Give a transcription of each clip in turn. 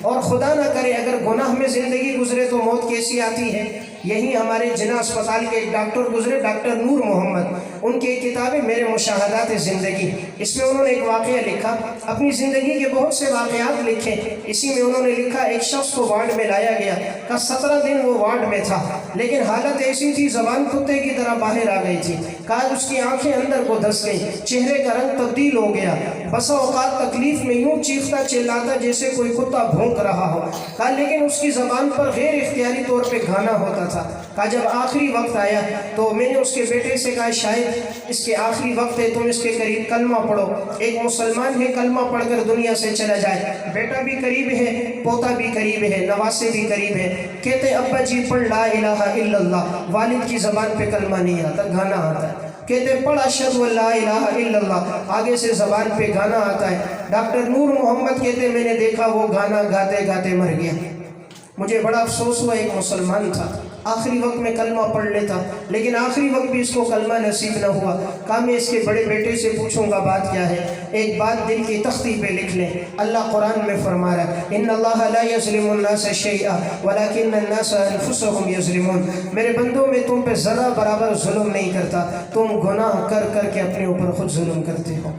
اور خدا نہ کرے اگر گناہ میں زندگی گزرے تو موت کیسی آتی ہے۔ یہی ہمارے جنا اسپتال کے ایک ڈاکٹر گزرے، ڈاکٹر نور محمد، ان کی ایک کتاب ہے میرے مشاہدات زندگی، اس میں انہوں نے ایک واقعہ لکھا، اپنی زندگی کے بہت سے واقعات لکھے۔ اسی میں انہوں نے لکھا ایک شخص کو وارڈ میں لایا گیا، کا 17 دن وہ وارڈ میں تھا، لیکن حالت ایسی تھی زبان کتے کی طرح باہر آ گئی تھی، کہا اس کی آنکھیں اندر کو دھس گئی، چہرے کا رنگ تبدیل ہو گیا، بسا اوقات تکلیف میں یوں چیختا چلاتا جیسے کوئی کتا بھونک رہا ہو، کہا لیکن اس کی زبان پر غیر اختیاری طور پہ گانا ہوتا تھا۔ کہا جب آخری وقت آیا تو میں نے اس کے بیٹے سے کہا شاید اس کے آخری وقت ہے، تم اس کے قریب کلمہ پڑھو، ایک مسلمان ہے کلمہ پڑھ کر دنیا سے چلا جائے۔ بیٹا بھی قریب ہے، پوتا بھی قریب ہے، نواسے بھی قریب ہے، کہتے ابا جی پڑھ لا الہ الا اللہ، والد کی زبان پہ کلمہ نہیں آتا، گانا آتا ہے، کہتے پڑھ اشہد ان لا الہ الا اللہ، آگے سے زبان پہ گانا آتا ہے۔ ڈاکٹر نور محمد کہتے میں نے دیکھا وہ گانا گاتے گاتے مر گیا۔ مجھے بڑا افسوس ہوا، ایک مسلمان تھا، آخری وقت میں کلمہ پڑھ لیتا، لیکن آخری وقت بھی اس کو کلمہ نصیب نہ ہوا۔ کہا میں اس کے بڑے بیٹے سے پوچھوں گا بات کیا ہے، ایک بات دل کی تختی پہ لکھ لیں۔ اللہ قرآن میں فرما رہا ہے ان اللہ لا یظلم الناس شیئا ولکن الناس انفسهم یظلمون، میرے بندوں میں تم پہ ذرہ برابر ظلم نہیں کرتا، تم گناہ کر کر کے اپنے اوپر خود ظلم کرتے ہو۔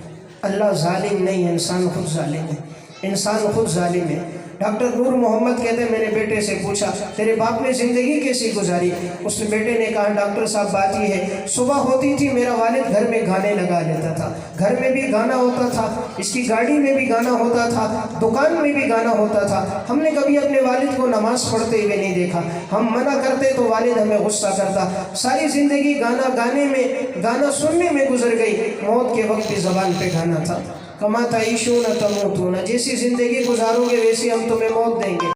اللہ ظالم نہیں، انسان خود ظالم ہے، انسان خود ظالم ہے۔ ڈاکٹر نور محمد کہتے ہیں میں نے بیٹے سے پوچھا تیرے باپ نے زندگی کیسی گزاری؟ اس بیٹے نے کہا ڈاکٹر صاحب بات یہ ہے صبح ہوتی تھی میرا والد گھر میں گانے لگا لیتا تھا، گھر میں بھی گانا ہوتا تھا، اس کی گاڑی میں بھی گانا ہوتا تھا، دکان میں بھی گانا ہوتا تھا۔ ہم نے کبھی اپنے والد کو نماز پڑھتے ہوئے نہیں دیکھا، ہم منع کرتے تو والد ہمیں غصہ کرتا، ساری زندگی گانا گانے میں، گانا سننے میں گزر گئی، موت کے وقت بھی زبان پہ گانا تھا۔ کما تعیشون تموتون، جیسی زندگی گزارو گے ویسی ہم تمہیں موت دیں گے۔